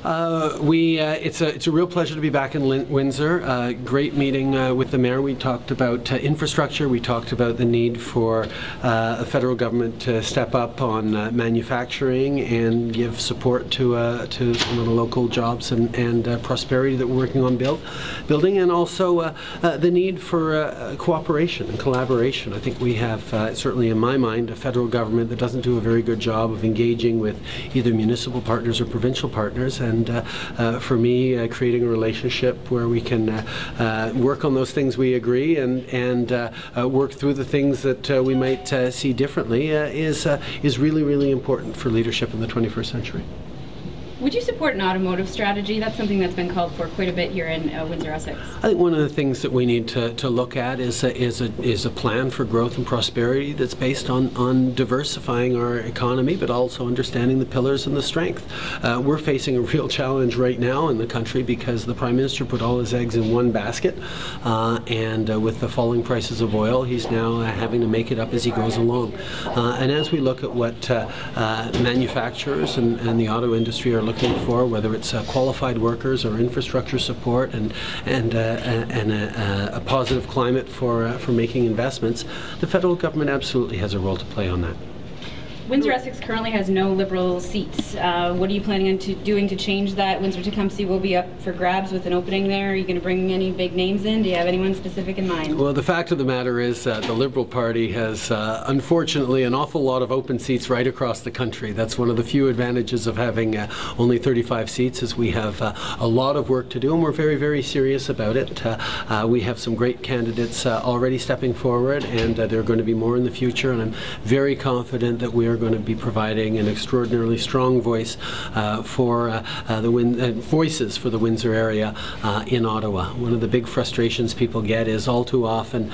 It's a real pleasure to be back in Windsor. Great meeting with the mayor. We talked about infrastructure. We talked about the need for the federal government to step up on manufacturing and give support to some of the local jobs and prosperity that we're working on building, and also the need for cooperation and collaboration. I think we have, certainly in my mind, a federal government that doesn't do a very good job of engaging with either municipal partners or provincial partners. And for me, creating a relationship where we can work on those things we agree and work through the things that we might see differently is really, really important for leadership in the 21st century. Would you support an automotive strategy? That's something that's been called for quite a bit here in Windsor, Essex. I think one of the things that we need to look at is a plan for growth and prosperity that's based on diversifying our economy, but also understanding the pillars and the strength. We're facing a real challenge right now in the country because the Prime Minister put all his eggs in one basket, and with the falling prices of oil, he's now having to make it up as he goes along. And as we look at what manufacturers and the auto industry are looking for, whether it's qualified workers or infrastructure support and a positive climate for making investments, the federal government absolutely has a role to play on that. Windsor Essex currently has no Liberal seats. What are you planning on doing to change that? Windsor-Tecumseh will be up for grabs with an opening there. Are you going to bring any big names in? Do you have anyone specific in mind? Well, the fact of the matter is the Liberal Party has, unfortunately, an awful lot of open seats right across the country. That's one of the few advantages of having only 35 seats, is we have a lot of work to do, and we're very, very serious about it. We have some great candidates already stepping forward, and there are going to be more in the future, and I'm very confident that we are going to be providing an extraordinarily strong voice for voices for the Windsor area in Ottawa. One of the big frustrations people get is all too often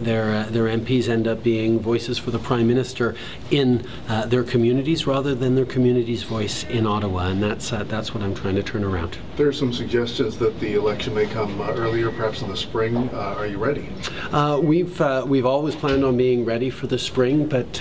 their MPs end up being voices for the Prime Minister in their communities rather than their community's voice in Ottawa, and that's what I'm trying to turn around. There are some suggestions that the election may come earlier, perhaps in the spring. Are you ready? We've always planned on being ready for the spring, but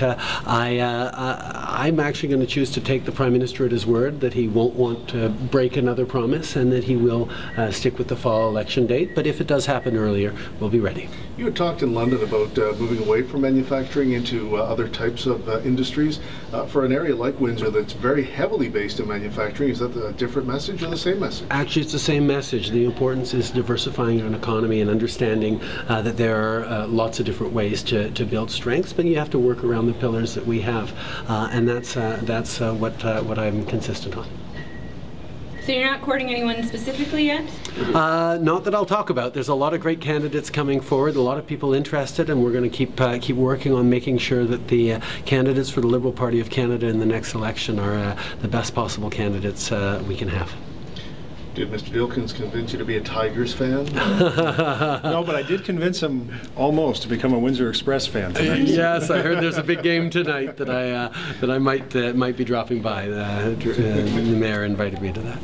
I'm actually going to choose to take the Prime Minister at his word that he won't want to break another promise and that he will stick with the fall election date. But if it does happen earlier, we'll be ready. You had talked in London about moving away from manufacturing into other types of industries. For an area like Windsor that's very heavily based in manufacturing, is that a different message or the same message? Actually, it's the same message. The importance is diversifying an economy and understanding that there are lots of different ways to build strengths, but you have to work around the pillars that we have. And that's what I'm consistent on. So you're not courting anyone specifically yet? Not that I'll talk about. There's a lot of great candidates coming forward, a lot of people interested, and we're going to keep working on making sure that the candidates for the Liberal Party of Canada in the next election are the best possible candidates we can have. Did Mr. Dilkens convince you to be a Tigers fan? No, but I did convince him almost to become a Windsor Express fan tonight. Yes, I heard there's a big game tonight that I might be dropping by. The mayor invited me to that.